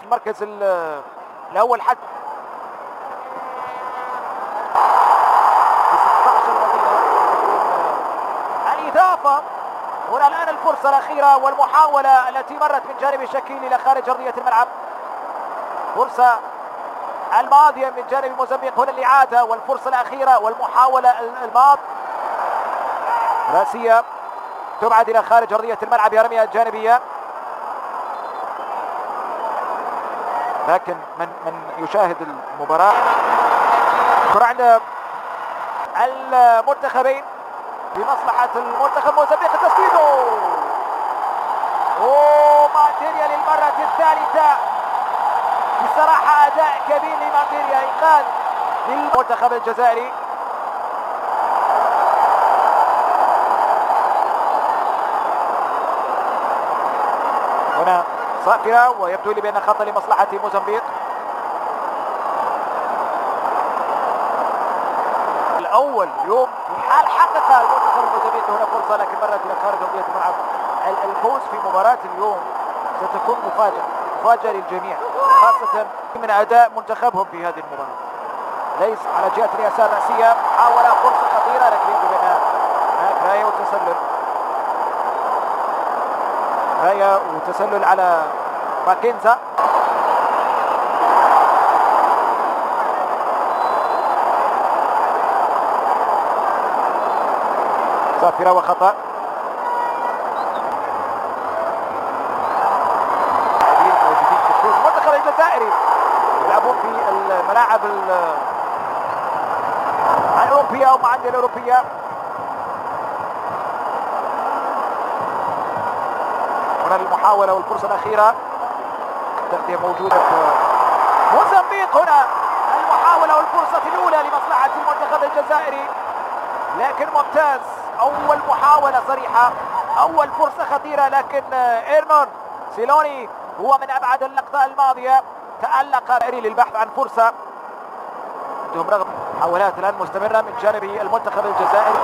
المركز الاول حتى في 16 مدينه. الاضافه هنا الان الفرصه الاخيره والمحاوله التي مرت من جانب شكيل الى خارج ارضيه الملعب. فرصه الماضيه من جانب موزمبيق، هنا الاعاده والفرصه الاخيره والمحاوله الماضيه. راسيه تبعد الى خارج ارضيه الملعب، رميه جانبيه، لكن من يشاهد المباراه كرة عند المنتخبين في مصلحة المنتخب موزمبيق. تسديده مانديريا للمرة الثالثة، بصراحة أداء كبير لمانديريا، إنقاذ للمنتخب الجزائري. هنا صافرة ويبدو لي بأن خطأ لمصلحة موزمبيق. الأول اليوم في حال حقق المنتخب الموزمبيقي هنا فرصة، لكن مرت إلى خارج أرضية الملعب. الفوز في مباراة اليوم ستكون مفاجأة للجميع، خاصة من أداء منتخبهم في هذه المباراة. ليس على جهة اليسار رأسية، حاول فرصة خطيرة لكن يبدو بأنها راية وتسلل، راية وتسلل على ماكنزا. صافرة وخطأ. موجودين في الفوز المنتخب الجزائري يلعبون في الملاعب الأوروبية أو معندل الأوروبية. هنا المحاولة والفرصة الأخيرة، التغطية موجودة في موزمبيق. هنا المحاولة والفرصة الأولى لمصلحة المنتخب الجزائري، لكن ممتاز. أول محاولة صريحة، أول فرصة خطيرة، لكن إيرنون سيلوني هو من أبعد اللقطة الماضية، تألق للبحث عن فرصة. عندهم رغم محاولات الآن مستمرة من جانب المنتخب الجزائري،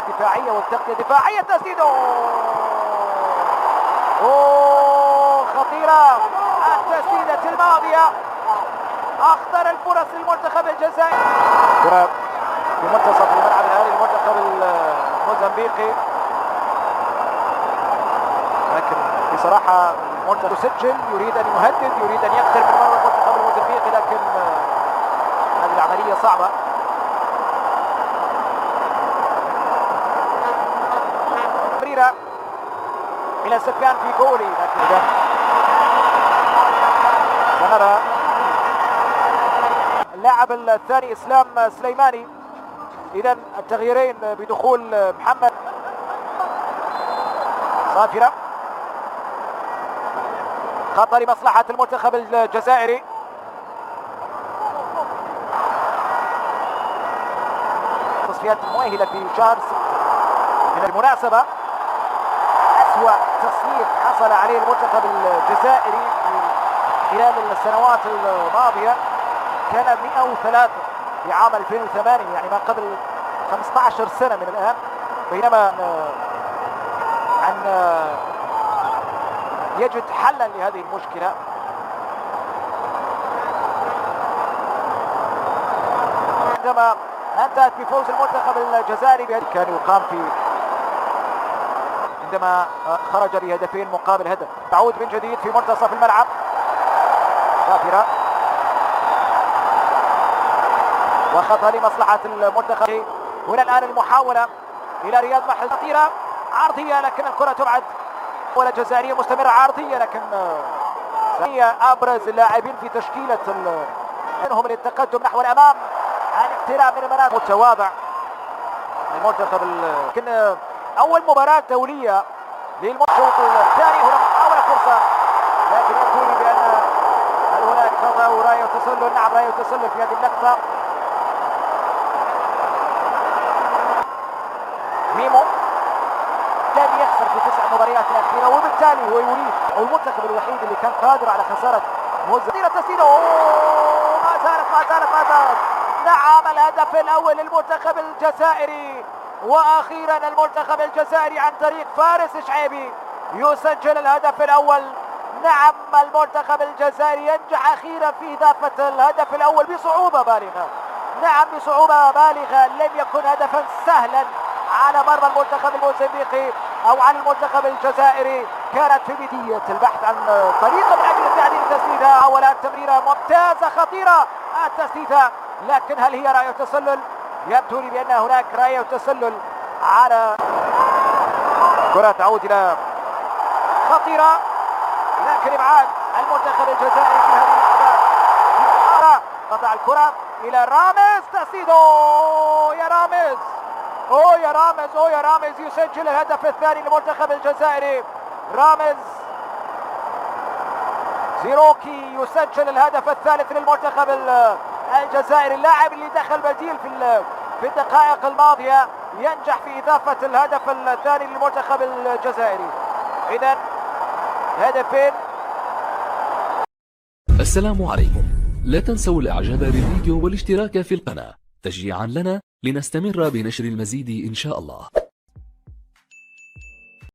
دفاعية والتغطية دفاعية. تسديده خطيرة، التسديدة الماضية أخطر الفرص للمنتخب الجزائري. كرة في منتصف الملعب الآن المنتخب الموزمبيقي، لكن بصراحة المنتخب يسجل، يريد أن يهدد، يريد أن يقتل من مرة المنتخب الموزمبيقي، لكن هذه العملية صعبة. تمريرة إلى سفيان في جولي، لكن سنرى اللاعب الثاني إسلام سليماني. إذن التغييرين بدخول محمد. صافرة خطأ لمصلحة المنتخب الجزائري. تصفيات المؤهلة في شهر 6 من المناسبة. أسوأ تصنيف حصل عليه المنتخب الجزائري خلال السنوات الماضية كان 103 في عام 2008، يعني ما قبل 15 سنة من الآن، بينما أن يجد حلا لهذه المشكلة. عندما انتهت بفوز المنتخب الجزائري كان يقام في عندما خرج بهدفين مقابل هدف. تعود من جديد في منتصف الملعب. صافرة وخطأ لمصلحة المنتخب. هنا الآن المحاولة إلى رياض محرز، خطيرة عرضية لكن الكرة تبعد. ولا جزائرية مستمرة عرضية، لكن هي أبرز اللاعبين في تشكيلة منهم للتقدم نحو الأمام، الاقتراب من المناطق متواضع المنتخب. لكن أول مباراة دولية للمنتخب الثاني. هنا محاولة فرصة، لكن يقول بأن هل هناك خطأ وراية وتسلل؟ نعم، راية وتسلل في هذه اللقطة. ميمو لم يخسر في 9 مباريات الأخيرة، وبالتالي هو يريد، أو المنتخب الوحيد اللي كان قادر على خسارة موزمبيق. تسديده ما زالت. نعم، الهدف الأول للمنتخب الجزائري، وأخيرا المنتخب الجزائري عن طريق فارس شعيبي يسجل الهدف الأول نعم المنتخب الجزائري ينجح أخيرا في إضافة الهدف الأول بصعوبة بالغة. نعم بصعوبة بالغة، لم يكن هدفا سهلا على مرمى المنتخب الموزمبيقي أو على المنتخب الجزائري. كانت في بداية البحث عن طريقة من أجل تعديل التسديدة. حاولت تمريرة ممتازة خطيرة التسديدة، لكن هل هي رأي تسلل؟ يبدو لي بأن هناك رأي تسلل على كرة تعود إلى خطيرة، لكن ابعاد المنتخب الجزائري في هذه اللحظات. قطع الكرة الى رامز، تسديد يا رامز، يا رامز، يا رامز يسجل الهدف الثاني للمنتخب الجزائري. رامز زيروكي يسجل الهدف الثالث للمنتخب الجزائري. اللاعب اللي دخل بديل في الدقائق الماضية ينجح في إضافة الهدف الثاني للمنتخب الجزائري. إذن هدفين. السلام عليكم، لا تنسوا الاعجاب بالفيديو والاشتراك في القناة تشجيعا لنا لنستمر بنشر المزيد إن شاء الله.